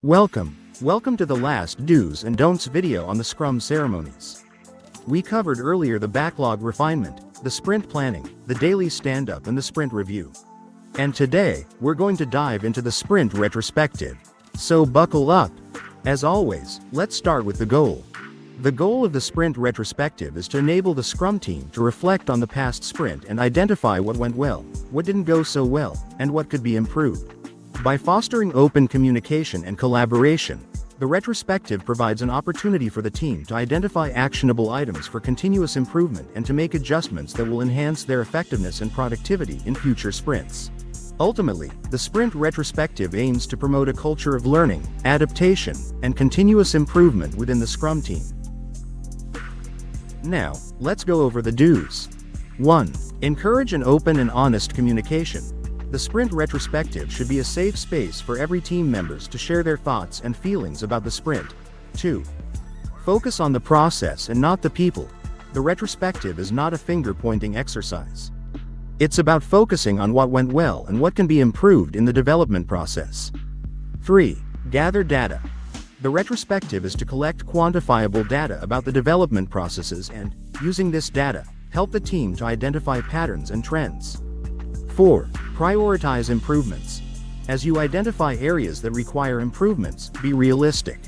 Welcome to the last do's and don'ts video on the Scrum ceremonies. We covered earlier the backlog refinement, the sprint planning, the daily stand-up and the sprint review. And today, we're going to dive into the sprint retrospective. So buckle up. As always, let's start with the goal. The goal of the sprint retrospective is to enable the Scrum team to reflect on the past sprint and identify what went well, what didn't go so well, and what could be improved. By fostering open communication and collaboration, the retrospective provides an opportunity for the team to identify actionable items for continuous improvement and to make adjustments that will enhance their effectiveness and productivity in future sprints. Ultimately, the sprint retrospective aims to promote a culture of learning, adaptation, and continuous improvement within the Scrum team. Now, let's go over the do's. 1. Encourage an open and honest communication. The sprint retrospective should be a safe space for every team members to share their thoughts and feelings about the sprint. 2. Focus on the process and not the people. The retrospective is not a finger-pointing exercise. It's about focusing on what went well and what can be improved in the development process. 3. Gather data. The retrospective is to collect quantifiable data about the development processes and, using this data, help the team to identify patterns and trends. 4. Prioritize improvements. As you identify areas that require improvements, be realistic.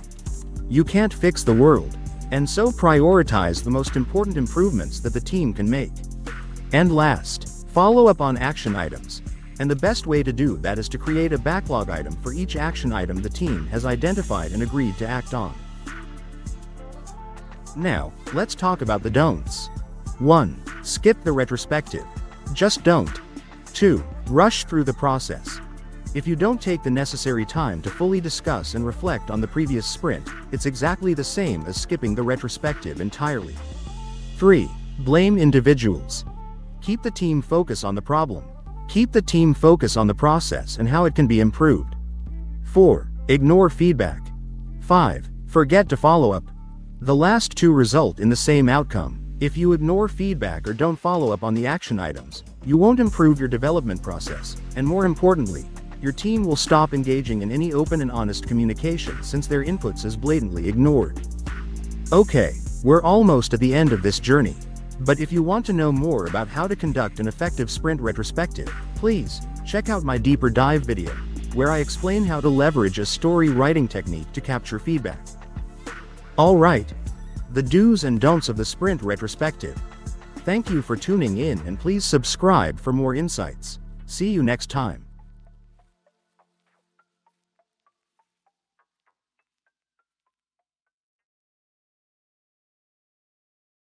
You can't fix the world, and so prioritize the most important improvements that the team can make. And last, follow up on action items. And the best way to do that is to create a backlog item for each action item the team has identified and agreed to act on. Now, let's talk about the don'ts. 1. Skip the retrospective. Just don't. 2. Rush through the process. If you don't take the necessary time to fully discuss and reflect on the previous sprint, it's exactly the same as skipping the retrospective entirely. 3. Blame individuals. Keep the team focus on the problem. Keep the team focus on the process and how it can be improved. 4. Ignore feedback. 5. Forget to follow up. The last two result in the same outcome. If you ignore feedback or don't follow up on the action items, you won't improve your development process, and more importantly, your team will stop engaging in any open and honest communication since their inputs is blatantly ignored. Okay, we're almost at the end of this journey. But if you want to know more about how to conduct an effective sprint retrospective, please check out my deeper dive video, where I explain how to leverage a story writing technique to capture feedback. Alright, the do's and don'ts of the sprint retrospective. Thank you for tuning in and please subscribe for more insights. See you next time.